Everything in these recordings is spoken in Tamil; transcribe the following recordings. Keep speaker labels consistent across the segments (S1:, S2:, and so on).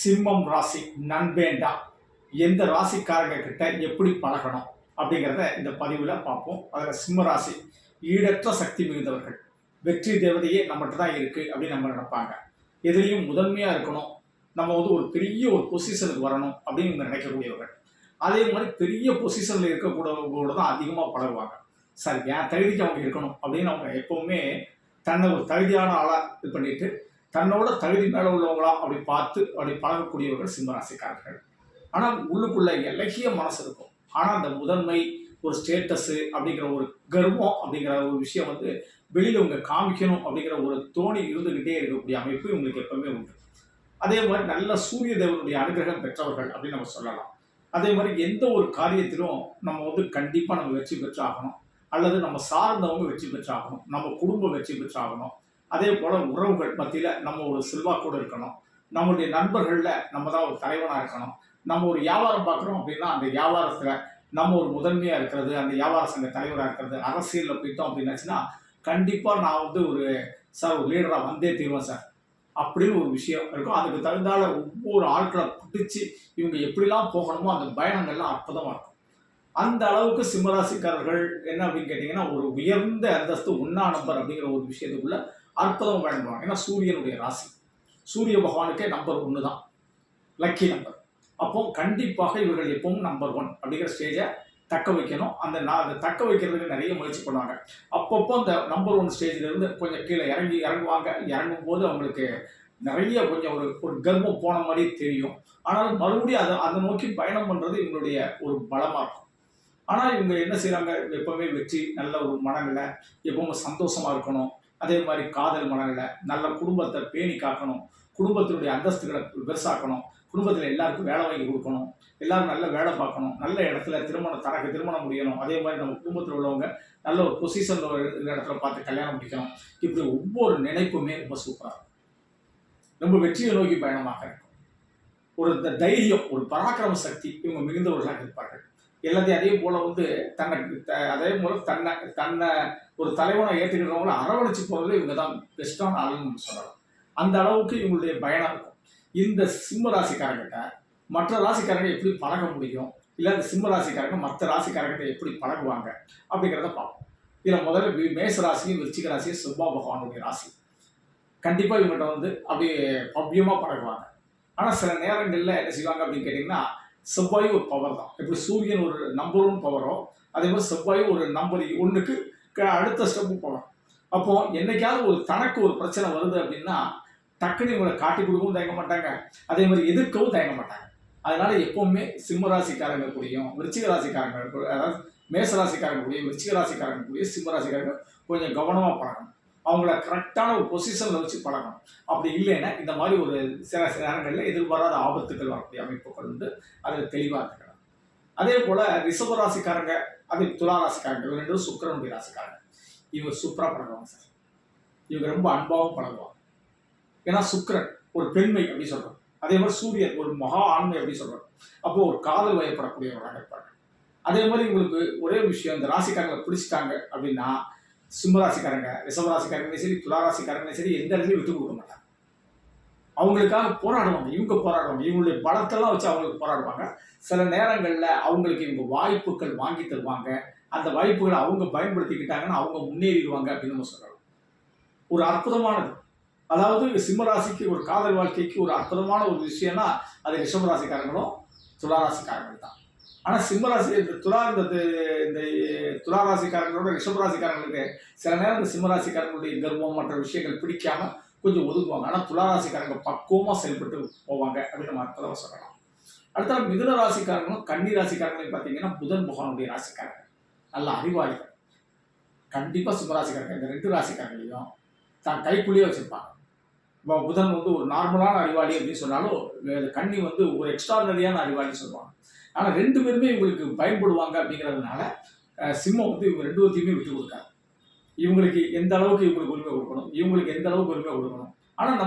S1: சிம்மம் ராசி நண்பேண்டா எந்த ராசிக்காரங்க கிட்ட எப்படி பழகணும் அப்படிங்கிறத இந்த பதிவில் பார்ப்போம். அதில் சிம்ம ராசி ஈடற்ற சக்தி மிகுந்தவர்கள், வெற்றி தேவதையே நம்மகிட்ட தான் இருக்குது அப்படின்னு நம்ம நினைப்பாங்க. எதுலேயும் முதன்மையாக இருக்கணும், நம்ம வந்து ஒரு பெரிய ஒரு பொசிஷனுக்கு வரணும் அப்படின்னு இவங்க நினைக்கக்கூடியவர்கள். அதே மாதிரி பெரிய பொசிஷனில் இருக்கக்கூடவங்களோட தான் அதிகமாக பழகுவாங்க. சார் என் தகுதிக்கு அவங்க இருக்கணும் அப்படின்னு அவங்க எப்போவுமே தன்னை ஒரு தகுதியான ஆளாக இது பண்ணிட்டு தன்னோட தகுதி மேலே உள்ளவங்களா அப்படி பார்த்து அப்படி பழகக்கூடியவர்கள் சிம்மராசிக்காரர்கள். ஆனால் உள்ளுக்குள்ள இலகிய மனசு இருக்கும். ஆனால் அந்த முதன்மை, ஒரு ஸ்டேட்டஸு அப்படிங்கிற ஒரு கர்வம் அப்படிங்கிற ஒரு விஷயம் வந்து வெளியில் இவங்க காமிக்கணும் அப்படிங்கிற ஒரு தோணி இருந்துக்கிட்டே இருக்கக்கூடிய அமைப்பு இவங்களுக்கு எப்பவுமே உண்டு. அதே மாதிரி நல்ல சூரிய தேவனுடைய அனுகிரகம் பெற்றவர்கள் அப்படின்னு நம்ம சொல்லலாம். அதே மாதிரி எந்த ஒரு காரியத்திலும் நம்ம வந்து கண்டிப்பாக நம்ம வெற்றி பெற்றாகணும், அல்லது நம்ம சார்ந்தவங்க வெற்றி பெற்றாகணும், நம்ம குடும்பம் வெற்றி பெற்றாகணும். அதே போல் உறவுகள் மத்தியில் நம்ம ஒரு செல்வாக்கோடு இருக்கணும். நம்மளுடைய நண்பர்களில் நம்ம தான் ஒரு தலைவனாக இருக்கணும். நம்ம ஒரு வியாபாரம் பார்க்குறோம் அப்படின்னா அந்த வியாபாரத்தில் நம்ம ஒரு முதன்மையாக இருக்கிறது, அந்த வியாபார சங்க தலைவராக இருக்கிறது. அரசியலில் போயிட்டோம் அப்படின்னாச்சுன்னா கண்டிப்பாக நான் வந்து ஒரு சார் ஒரு லீடராக வந்தே தீர்வேன் சார் அப்படின்னு ஒரு விஷயம் இருக்கும். அதுக்கு தகுந்தால ஒவ்வொரு ஆட்களை பிடிச்சி இவங்க எப்படிலாம் போகணுமோ அந்த பயணங்கள்லாம் அற்புதமாக இருக்கும். அந்த அளவுக்கு சிம்மராசிக்காரர்கள் என்ன அப்படின்னு கேட்டிங்கன்னா ஒரு உயர்ந்த அந்தஸ்து ஒன்றா நம்பர் அப்படிங்கிற ஒரு விஷயத்துக்குள்ள அற்புதம் வழங்குவாங்க. ஏன்னா சூரியனுடைய ராசி, சூரிய பகவானுக்கே நம்பர் 1 தான் லக்கி நம்பர். அப்போ கண்டிப்பாக இவர்கள் எப்பவும் நம்பர் 1 அப்படிங்கிற ஸ்டேஜை தக்க வைக்கணும். அதை தக்க வைக்கிறதுக்கு நிறைய முயற்சி பண்ணுவாங்க. அப்பப்போ அந்த நம்பர் 1 ஸ்டேஜிலேருந்து கொஞ்சம் கீழே இறங்குவாங்க. இறங்கும் போது அவங்களுக்கு நிறைய கொஞ்சம் ஒரு கர்வம் போன மாதிரி தெரியும். ஆனால் மறுபடியும் அதை நோக்கி பயணம் பண்ணுறது இவங்களுடைய ஒரு பலமாக இருக்கும். ஆனால் இவங்க என்ன செய்கிறாங்க, எப்போவுமே வெற்றி, நல்ல ஒரு மனநிலை, எப்பவுமே சந்தோஷமாக இருக்கணும். அதே மாதிரி காதல் மனநிலை, நல்ல குடும்பத்தை பேணி காக்கணும், குடும்பத்தினுடைய அந்தஸ்துகளை பெருசாக்கணும், குடும்பத்தில் எல்லாருக்கும் வேலை வாங்கி கொடுக்கணும், எல்லாரும் நல்ல வேலை பார்க்கணும், நல்ல இடத்துல தனக்கு திருமணம் முடியணும். அதே மாதிரி நம்ம குடும்பத்தில் உள்ளவங்க நல்ல ஒரு பொசிஷனில் இந்த இடத்துல பார்த்து கல்யாணம் முடிக்கணும். இப்படி ஒவ்வொரு நினைப்புமே ரொம்ப சூப்பராக இருக்கும். ரொம்ப வெற்றியை நோக்கி பயணமாக இருக்கும். ஒரு தைரியம், ஒரு பராக்கிரம சக்தி இவங்க மிகுந்தவர்களாக இருப்பார்கள். எல்லாத்தையும் அதே போல் வந்து அதே போல் தன்னை ஒரு தலைவனை ஏற்றுக்கிறவங்கள அரவணைச்சு போகிறதுல இவங்க தான் பெஸ்ட்டான ஆளுன்னு சொல்லலாம். அந்த அளவுக்கு இவங்களுடைய பயணம் இருக்கும். இந்த சிம்ம ராசிக்காரங்கிட்ட மற்ற ராசிக்காரங்க எப்படி பழக முடியும், இல்லை அந்த சிம்ம ராசிக்காரங்க மற்ற ராசிக்காரங்கிட்ட எப்படி பழகுவாங்க அப்படிங்கிறத பார்ப்போம். இதில் முதல்ல மேச ராசியும் விருச்சிக ராசியும் செவ்வாய் பகவானுடைய ராசி. கண்டிப்பாக இவங்கள்ட்ட வந்து அப்படியே பவ்யமாக பழகுவாங்க. ஆனால் சில நேரங்களில் என்ன செய்வாங்க அப்படின்னு கேட்டிங்கன்னா, செவ்வாய் ஒரு பவர் தான். எப்படி சூரியன் ஒரு நம்பர் 1 பவரோ அதே மாதிரி செவ்வாய் ஒரு நம்பர் 1க்கு அடுத்த ஸ்டெப்பு பவர். அப்போது என்னைக்காவது தனக்கு ஒரு பிரச்சனை வருது அப்படின்னா டக்குன்னு இவங்களை காட்டி கொடுக்கவும் தயங்க மாட்டாங்க, அதே மாதிரி எதிர்க்கவும் தயங்க மாட்டாங்க. அதனால எப்பவுமே சிம்ம ராசிக்காரங்க கூடயும் விருச்சிக ராசிக்காரங்க, அதாவது மேச ராசிக்காரங்க கூடயும் விருச்சிக ராசிக்காரங்க கூடயும் சிம்ம ராசிக்காரங்க கொஞ்சம் கவனமாக பழகணும். அவங்கள கரெக்டான ஒரு பொசிஷனில் வச்சு பழகணும். அப்படி இல்லைன்னா இந்த மாதிரி ஒரு சில நேரங்களில் எதிர்பாராத ஆபத்துக்கள் வரக்கூடிய அமைப்புகள் வந்து அதில் தெளிவாக இருக்கிறாங்க. அதே போல் ரிஷப ராசிக்காரங்க, அது துலா ராசிக்காரங்க, இவங்க 2 சுக்கிரனுடைய ராசிக்காரங்க. இவங்க சூப்பராக பழகுவாங்க சார். இவங்க ரொம்ப அன்பாகவும் பழகுவாங்க. ஏன்னா சுக்கிரன் ஒரு பெண்மை அப்படி சொல்கிறோம், அதே மாதிரி சூரியன் ஒரு மகா ஆண்மை அப்படி சொல்கிறோம். அப்போது ஒரு காதல் வயப்படக்கூடியவர்களாக இருப்பாங்க. அதே மாதிரி உங்களுக்கு ஒரே விஷயம், இந்த ராசிக்காரங்களை பிடிச்சிட்டாங்க அப்படின்னா சிம்மராசிக்காரங்க, ரிஷபராசிக்காரங்களே சரி, துளாராசிக்காரங்களே சரி, எந்த இடத்துலையும் விட்டு கொடுக்க மாட்டாங்க. அவங்களுக்காக போராடுவாங்க. இவங்க போராடுவாங்க, இவங்களுடைய பலத்தெல்லாம் வச்சு அவங்களுக்கு போராடுவாங்க. சில நேரங்களில் அவங்களுக்கு இவங்க வாய்ப்புகள் வாங்கி தருவாங்க. அந்த வாய்ப்புகளை அவங்க பயன்படுத்திக்கிட்டாங்கன்னா அவங்க முன்னேறிடுவாங்க அப்படின்னு நம்ம சொல்லலாம். ஒரு அற்புதமானது. அதாவது சிம்மராசிக்கு ஒரு காதல் வாழ்க்கைக்கு ஒரு அற்புதமான ஒரு விஷயம்னா அது ரிஷபராசிக்காரங்களும் துளாராசிக்காரங்கள் தான். ஆனால் சிம்மராசி இந்த துளாராசிக்காரங்களோட ரிஷபராசிக்காரங்களுக்கு சில நேரம் இந்த சிம்மராசிக்காரங்களுடைய கர்வம் மற்ற விஷயங்கள் பிடிக்காம கொஞ்சம் ஒதுக்குவாங்க. ஆனால் துளாராசிக்காரங்க பக்குவமாக செயல்பட்டு போவாங்க அப்படின்னு நம்ம அற்புதமாக சொல்லலாம். அடுத்த மிதுன ராசிக்காரங்களும் கன்னி ராசிக்காரங்களையும் பார்த்தீங்கன்னா புதன் பகவானுடைய ராசிக்காரங்க, நல்ல அறிவாளிகள். கண்டிப்பாக சிம்மராசிக்காரங்க இந்த 2 ராசிக்காரங்களையும் தான் கைக்குள்ளேயே வச்சுருப்பாங்க. இப்போ புதன் வந்து ஒரு நார்மலான அறிவாளி அப்படின்னு சொன்னாலும் கன்னி வந்து ஒரு எக்ஸ்ட்ரானரியான அறிவாளி சொல்லுவாங்க. ஆனால் 2 பேருமே இவங்களுக்கு பயன்படுவாங்க அப்படிங்கிறதுனால சிம்மம் வந்து இவங்க 2 பேர்த்தையுமே விட்டு கொடுக்காது. இவங்களுக்கு எந்த அளவுக்கு இவங்களுக்கு உரிமை கொடுக்கணும், இவங்களுக்கு எந்த அளவுக்கு உரிமை கொடுக்கணும், ஆனால்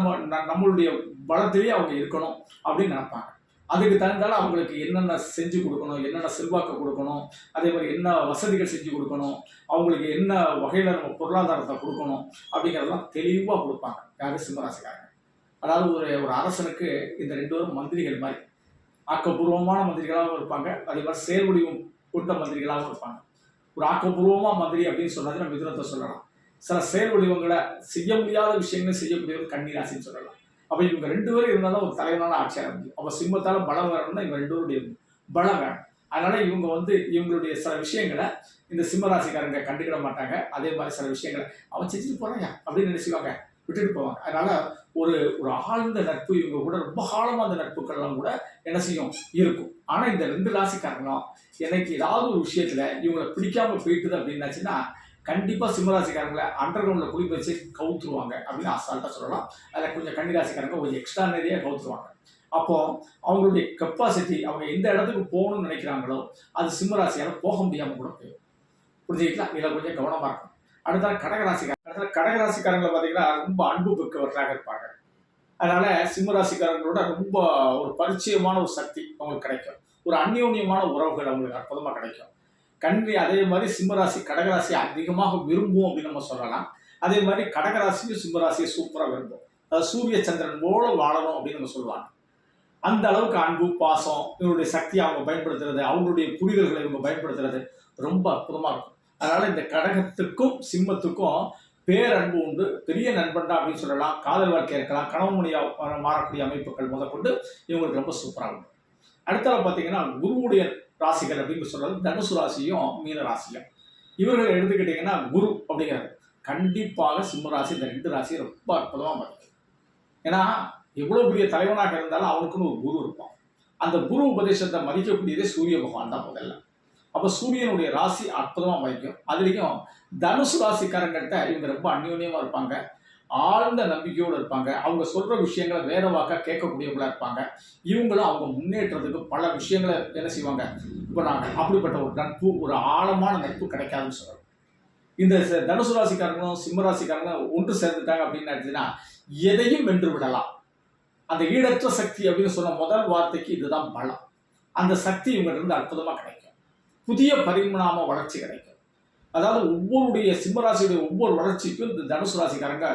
S1: நம்மளுடைய பலத்திலேயே அவங்க இருக்கணும் அப்படின்னு நினைப்பாங்க. அதுக்கு தகுந்தால அவங்களுக்கு என்னென்ன செஞ்சு கொடுக்கணும், என்னென்ன செல்வாக்கு கொடுக்கணும், அதே மாதிரி என்ன வசதிகள் செஞ்சு கொடுக்கணும், அவங்களுக்கு என்ன வகையில் நம்ம பொருளாதாரத்தை கொடுக்கணும் அப்படிங்கிறதெல்லாம் தெளிவாக கொடுப்பாங்க யார் சிம்மராசிக்காரங்க. அதாவது ஒரு ஒரு அரசனுக்கு இந்த 2 பேரும் மந்திரிகள் மாதிரி. ஆக்கப்பூர்வமான மந்திரிகளாகவும் இருப்பாங்க. அதே மாதிரி செயல் வடிவம் கொண்ட மந்திரிகளாகவும் இருப்பாங்க. ஒரு ஆக்கப்பூர்வமா மந்திரி அப்படின்னு சொன்னதுன்னா மிதுனத்தை சொல்லலாம். சில செயல் வடிவங்களை செய்ய முடியாத விஷயங்களை செய்யக்கூடியவர் கன்னி ராசின்னு சொல்லலாம். அப்ப இவங்க 2 பேரும் இருந்தா தான் ஒரு தலைவனால ஆட்சி ஆள முடியும். அப்ப சிம்மத்தால பலம் வரணும்னா இவங்க 2 பேருடைய பலம் வேணும். அதனால இவங்க வந்து இவங்களுடைய சில விஷயங்கள இந்த சிம்ம ராசிக்காரங்க கண்டுக்கிட மாட்டாங்க. அதே மாதிரி சில விஷயங்கள அவன் செஞ்சுட்டு போறான்யா அப்படின்னு நினைச்சுவாங்க. விட்டுட்டு போவாங்க. அதனால ஒரு ஒரு ஆழ்ந்த நட்பு இவங்க கூட ரொம்ப காலமா அந்த நட்புகள்லாம் கூட என்ன செய்யும் இருக்கும். ஆனா இந்த 2 ராசிக்காரங்களும் எனக்கு ஏதாவது ஒரு விஷயத்துல இவங்களை பிடிக்காம போயிட்டுது அப்படின்னாச்சுன்னா கண்டிப்பா சிம்மராசிக்காரங்களை அண்டர் கிரவுண்ட்ல குளிக்க வச்சு கவுத்துருவாங்க அப்படின்னு அசால்ட்டா சொல்லலாம். அதில் கொஞ்சம் கன்னிராசிக்காரங்க கொஞ்சம் எக்ஸ்ட்ரா நிறைய கவுத்துருவாங்க. அப்போ அவங்களுடைய கெப்பாசிட்டி அவங்க எந்த இடத்துக்கு போகணும்னு நினைக்கிறாங்களோ அது சிம்மராசியால போக முடியாம கூட போயிடும். புரிஞ்சுக்கிட்டா? இதில் கொஞ்சம் கவனமா இருக்கும். அடுத்த கடகராசிக்காரங்களை பார்த்தீங்கன்னா ரொம்ப அன்பு பெற்றவர்களாக இருப்பாங்க. அதனால சிம்மராசிக்காரங்களோட ரொம்ப ஒரு பரிச்சயமான ஒரு சக்தி அவங்களுக்கு கிடைக்கும். ஒரு அந்யோன்யமான உறவுகள் அவங்களுக்கு அற்புதமா கிடைக்கும். அதே மாதிரி சிம்மராசி கடகராசி அதிகமாக விரும்பும் அப்படின்னு நம்ம சொல்லலாம். அதே மாதிரி கடகராசியும் சிம்மராசியை சூப்பராக விரும்பும். அதாவது சூரிய சந்திரன் போல வாழணும் அப்படின்னு நம்ம சொல்லுவாங்க. அந்த அளவுக்கு அன்பு பாசம் இவங்களுடைய சக்தியை அவங்க பயன்படுத்துறது, அவங்களுடைய புரிதல்களை இவங்க பயன்படுத்துறது ரொம்ப அற்புதமா இருக்கும். அதனால இந்த கடகத்துக்கும் சிம்மத்துக்கும் பேரன்பு உண்டு. பெரிய நண்பன்டா அப்படின்னு சொல்லலாம். காதல் வாழ்க்கை இருக்கலாம். கணவன் மனைவியா மாறக்கூடிய அமைப்புகள் முதற்கொண்டு இவங்களுக்கு ரொம்ப சூப்பராக இருக்கும். அடுத்தது பார்த்தீங்கன்னா குருவுடைய ராசிகள் அப்படின்னு சொல்றது தனுசு ராசியும் மீன ராசியும். இவர்கள் எடுத்துக்கிட்டீங்கன்னா குரு அப்படிங்கிறது கண்டிப்பாக சிம்ம ராசி இந்த 2 ராசியும் ரொம்ப அற்புதமா மதிக்கும். ஏன்னா எவ்வளவு பெரிய தலைவனாக இருந்தாலும் அவனுக்குன்னு ஒரு குரு இருப்பான். அந்த குரு உபதேசத்தை மதிக்கக்கூடியதே சூரிய பகவான் தான் முதல்ல. அப்ப சூரியனுடைய ராசி அற்புதமா மதிக்கும். அதுலேயும் தனுசு ராசிக்காரங்கிட்ட இவங்க ரொம்ப அந்யோன்யமா இருப்பாங்க. ஆழ்ந்த நம்பிக்கையோடு இருப்பாங்க. அவங்க சொல்ற விஷயங்களை வேற வாக்கா கேட்கக்கூடியவங்களா இருப்பாங்க. இவங்களும் அவங்க முன்னேற்றத்துக்கு பல விஷயங்களை என்ன செய்வாங்க. இப்போ நாங்கள் அப்படிப்பட்ட ஒரு நட்பு, ஒரு ஆழமான நட்பு கிடைக்காதுன்னு சொல்லலாம். இந்த தனுசு ராசிக்காரங்களும் சிம்ம ராசிக்காரங்களும் ஒன்று சேர்ந்துட்டாங்க அப்படின்னு எதையும் வென்று விடலாம். அந்த ஈடற்ற சக்தி அப்படின்னு சொன்ன முதல் வார்த்தைக்கு இதுதான் பலம். அந்த சக்தி இவங்க இருந்து அற்புதமா கிடைக்கும். புதிய பரிணாம வளர்ச்சி கிடைக்கும். அதாவது ஒவ்வொருடைய சிம்மராசியுடைய ஒவ்வொரு வளர்ச்சிக்கும் இந்த தனுசு ராசிக்காரங்க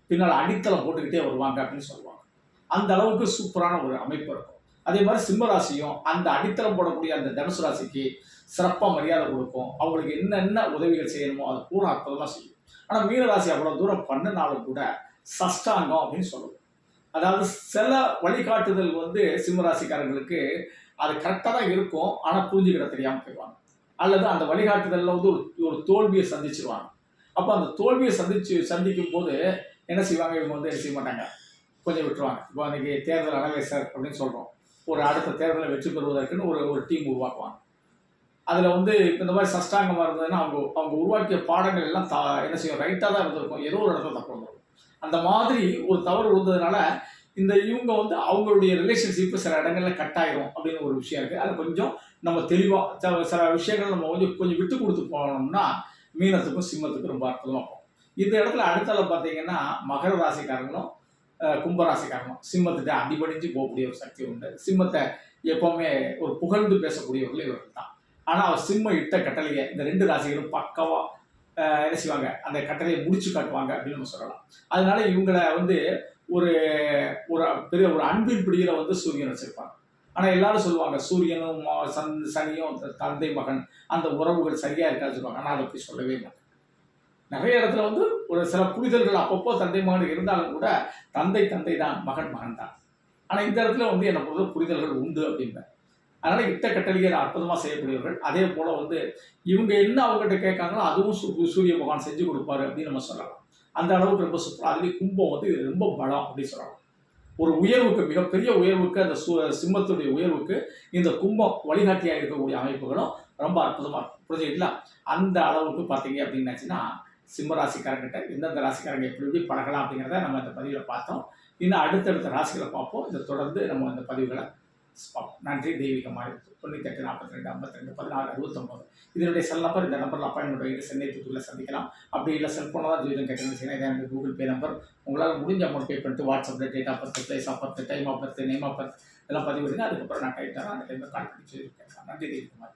S1: பின்னால் அடித்தளம் போட்டுக்கிட்டே வருவாங்க அப்படின்னு சொல்லுவாங்க. அந்த அளவுக்கு சூப்பரான ஒரு அமைப்பு இருக்கும். அதே மாதிரி சிம்மராசியும் அந்த அடித்தளம் போடக்கூடிய அந்த தனுசு ராசிக்கு சிறப்பாக மரியாதை கொடுக்கும். அவங்களுக்கு என்னென்ன உதவிகள் செய்யணுமோ அதை பூரா அற்புதமாக செய்யும். ஆனால் மீனராசி அவ்வளோ தூரம் பண்ணினாலும் கூட சஷ்டாங்கம் அப்படின்னு சொல்லுவோம். அதாவது சில வழிகாட்டுதல் வந்து சிம்மராசிக்காரங்களுக்கு அது கரெக்டாக தான் இருக்கும். ஆனால் புரிஞ்சுக்கிட தெரியாமல் போயிடுவாங்க. அல்லது அந்த வழிகாட்டுதலில் வந்து ஒரு தோல்வியை சந்திச்சிருவாங்க. அப்போ அந்த தோல்வியை சந்திக்கும் போது என்ன செய்வாங்க, இவங்க வந்து என்ன செய்ய மாட்டாங்க, கொஞ்சம் விட்டுருவாங்க. இப்போ அன்றைக்கி தேர்தல் அனலைசர் அப்படின்னு சொல்கிறோம். ஒரு அடுத்த தேர்தலை வெற்றி பெறுவதற்குன்னு ஒரு டீம் உருவாக்குவாங்க. அதில் வந்து இப்போ இந்த மாதிரி சஷ்டாங்கமாக இருந்ததுன்னா அவங்க உருவாக்கிய பாடங்கள் எல்லாம் என்ன செய்யும், ரைட்டாக தான் இருந்திருக்கும். ஏதோ ஒரு இடத்துல தப்பு வந்துருக்கும். அந்த மாதிரி ஒரு தவறு விழுந்ததுனால இவங்க வந்து அவங்களுடைய ரிலேஷன்ஷிப்பு சில இடங்கள்ல கட் ஆயிரும் அப்படின்னு ஒரு விஷயம் இருக்குது. அது கொஞ்சம் நம்ம தெளிவாக சில விஷயங்கள் நம்ம கொஞ்சம் விட்டு கொடுத்து போனோம்னா மீனத்துக்கும் சிம்மத்துக்கும் ரொம்ப அற்புதமாக போகும். இந்த இடத்துல அடுத்தால பார்த்தீங்கன்னா மகர ராசிக்காரங்களும் கும்பராசிக்காரங்களும் சிம்மத்திட்ட அடிபடிஞ்சு போகக்கூடிய ஒரு சக்தி உண்டு. சிம்மத்தை எப்போவுமே ஒரு புகழ்ந்து பேசக்கூடியவர்கள் இவர்கள் தான். ஆனால் அவர் சிம்ம இட்ட கட்டளையை இந்த 2 ராசிகளும் பக்கவாக என்ன செய்வாங்க, அந்த கட்டளையை முடிச்சு காட்டுவாங்க அப்படின்னு நம்ம சொல்லலாம். அதனால இவங்களை வந்து ஒரு ஒரு பெரிய ஒரு அன்பின் பிடியில வந்து சூரியன் வச்சிருப்பாங்க. ஆனால் எல்லாரும் சொல்லுவாங்க சூரியனும் சனியும் தந்தை மகன் அந்த உறவுகள் சரியா இருக்கான்னு சொல்லுவாங்க. ஆனால் அதை அப்படி சொல்லவே மாட்டாங்க. நிறைய இடத்துல வந்து ஒரு சில புரிதல்கள் அப்பப்போ தந்தை மகன் இருந்தாலும் கூட தந்தை தான், மகன் தான். ஆனால் இந்த இடத்துல வந்து என்னை பொறுத்த புரிதல்கள் உண்டு அப்படின்ற. அதனால இட்ட கட்டளையை அற்புதமாக செய்யக்கூடியவர்கள். அதே போல வந்து இவங்க என்ன அவங்ககிட்ட கேட்காங்களோ அதுவும் சூரிய பகவான் செஞ்சு கொடுப்பாரு அப்படின்னு நம்ம சொல்லலாம். அந்த அளவுக்கு ரொம்ப சூப்பர். அதுலேயும் கும்பம் வந்து இது ரொம்ப பலம் அப்படின்னு சொல்லலாம். ஒரு உயர்வுக்கு, மிகப்பெரிய உயர்வுக்கு, அந்த சிம்மத்துடைய உயர்வுக்கு இந்த கும்பம் வழிகாட்டியாக இருக்கக்கூடிய அமைப்புகளும் ரொம்ப அற்புதமாக இருக்கும். புரிஞ்சுக்கிட்டா? அந்த அளவுக்கு பார்த்தீங்க அப்படின்னாச்சுன்னா சிம்ம ராசிக்காரங்கிட்ட எந்தெந்த ராசிக்காரங்க எப்படி பழகலாம் அப்படிங்கிறத நம்ம இந்த பதிவில் பார்த்தோம். இன்னும் அடுத்தடுத்த ராசிகளை பார்ப்போம். இதை தொடர்ந்து நம்ம இந்த பதிவுகளை பார்ப்போம். நன்றி. தெய்வீகமாக 98 42 52 16 69 இதனுடைய செல் நம்பர். இந்த நம்பரில் அப்பாயின்மெண்ட் வாங்கிட்டு சென்னை தூத்துக்குடியில் சந்திக்கலாம். அப்படி இல்லை செல்ஃபோனில் தான் ஜோதிடம் கேட்டீங்கன்னா இதான் எனக்கு கூகுள் பே நம்பர். உங்களால் முடிஞ்ச அமௌண்ட் பே பண்ணிட்டு வாட்ஸ்அப்பில் date of birth, place of birth, time of birth, name of birth இதெல்லாம் பதிவு பண்ணுங்க. அதுக்கப்புறம் நான் டைட்டாக அந்த டைமில் கால் பண்ணி சொல்லியிருக்கேன். நன்றி தெய்வீகமாக.